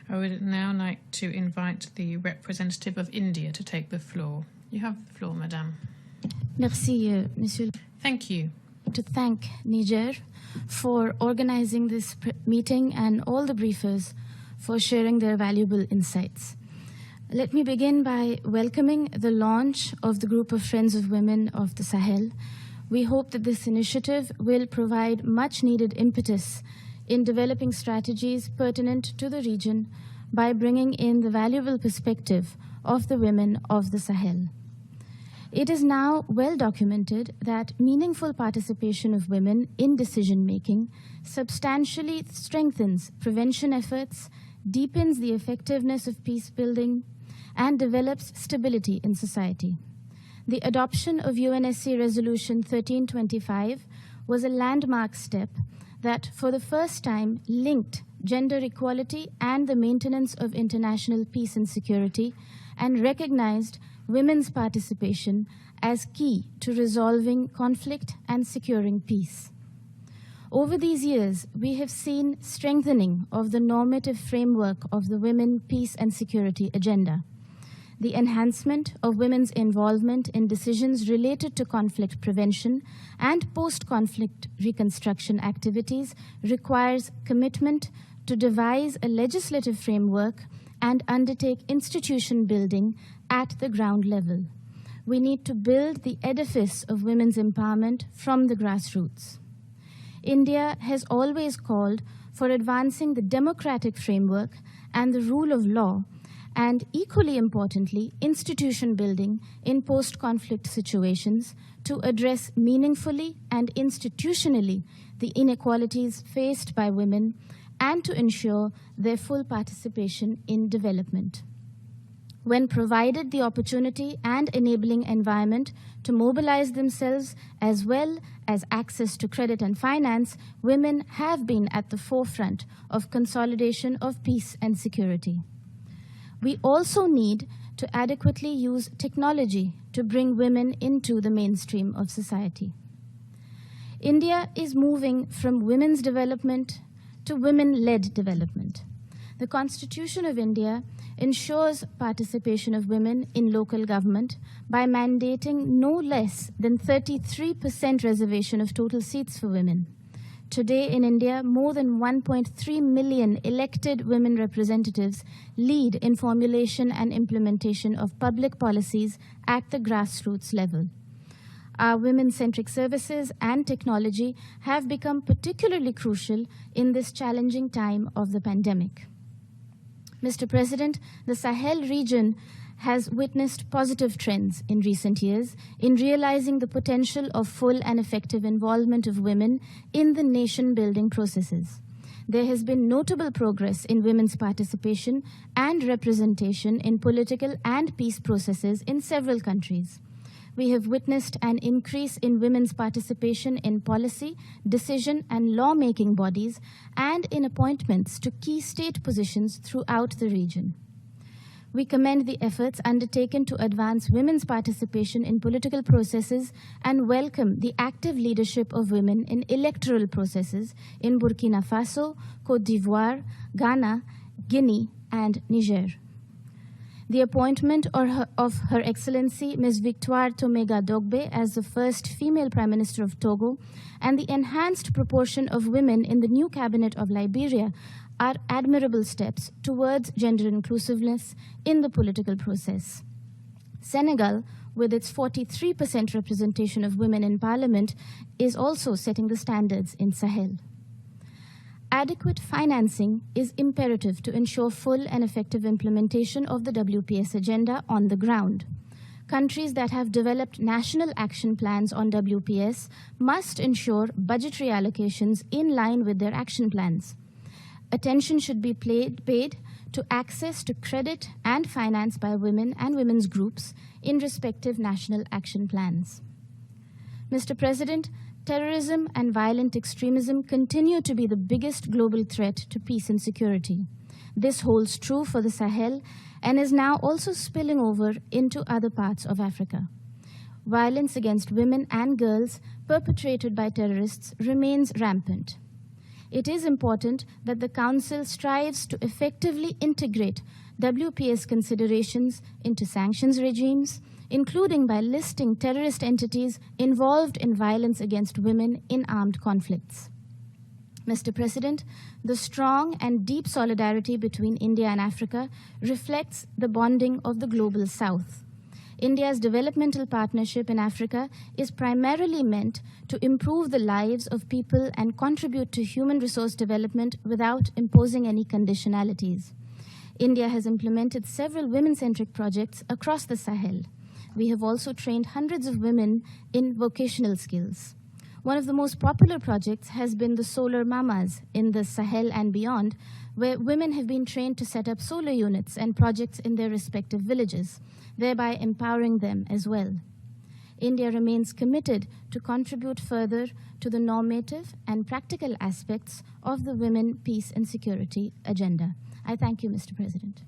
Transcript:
I would now like to invite the representative of India to take the floor. You have the floor, Madame. Merci, Monsieur. Thank you. To thank Niger for organizing this meeting and all the briefers for sharing their valuable insights. Let me begin by welcoming the launch of the Group of Friends of Women of the Sahel. We hope that this initiative will provide much needed impetus in developing strategies pertinent to the region by bringing in the valuable perspective of the women of the Sahel. It is now well documented that meaningful participation of women in decision-making substantially strengthens prevention efforts, deepens the effectiveness of peace building, and develops stability in society. The adoption of UNSC Resolution 1325 was a landmark step that for the first time linked gender equality and the maintenance of international peace and security and recognized women's participation as key to resolving conflict and securing peace. Over these years, we have seen strengthening of the normative framework of the Women, Peace and Security agenda. The enhancement of women's involvement in decisions related to conflict prevention and post-conflict reconstruction activities requires commitment to devise a legislative framework and undertake institution building at the ground level. We need to build the edifice of women's empowerment from the grassroots. India has always called for advancing the democratic framework and the rule of law, and equally importantly, institution building in post-conflict situations to address meaningfully and institutionally the inequalities faced by women and to ensure their full participation in development. When provided the opportunity and enabling environment to mobilize themselves as well as access to credit and finance, women have been at the forefront of consolidation of peace and security. We also need to adequately use technology to bring women into the mainstream of society. India is moving from women's development to women-led development. The Constitution of India ensures participation of women in local government by mandating no less than 33% reservation of total seats for women. Today in India, more than 1.3 million elected women representatives lead in formulation and implementation of public policies at the grassroots level. Our women-centric services and technology have become particularly crucial in this challenging time of the pandemic. Mr. President, the Sahel region has witnessed positive trends in recent years in realizing the potential of full and effective involvement of women in the nation-building processes. There has been notable progress in women's participation and representation in political and peace processes in several countries. We have witnessed an increase in women's participation in policy, decision, and lawmaking bodies and in appointments to key state positions throughout the region. We commend the efforts undertaken to advance women's participation in political processes and welcome the active leadership of women in electoral processes in Burkina Faso, Côte d'Ivoire, Ghana, Guinea, and Niger. The appointment of Her Excellency Ms. Victoire Tomega Dogbe as the first female Prime Minister of Togo and the enhanced proportion of women in the new cabinet of Liberia are admirable steps towards gender inclusiveness in the political process. Senegal, with its 43% representation of women in parliament, is also setting the standards in Sahel. Adequate financing is imperative to ensure full and effective implementation of the WPS agenda on the ground. Countries that have developed national action plans on WPS must ensure budgetary allocations in line with their action plans. Attention should be paid to access to credit and finance by women and women's groups in respective national action plans. Mr. President, terrorism and violent extremism continue to be the biggest global threat to peace and security. This holds true for the Sahel and is now also spilling over into other parts of Africa. Violence against women and girls perpetrated by terrorists remains rampant. it is important that the Council strives to effectively integrate WPS considerations into sanctions regimes, including by listing terrorist entities involved in violence against women in armed conflicts. Mr. President, the strong and deep solidarity between India and Africa reflects the bonding of the global South. India's developmental partnership in Africa is primarily meant to improve the lives of people and contribute to human resource development without imposing any conditionalities. India has implemented several women-centric projects across the Sahel. We have also trained hundreds of women in vocational skills. One of the most popular projects has been the Solar Mamas in the Sahel and beyond, where women have been trained to set up solar units and projects in their respective villages, thereby empowering them as well. India remains committed to contribute further to the normative and practical aspects of the Women, Peace and Security agenda. I thank you, Mr. President.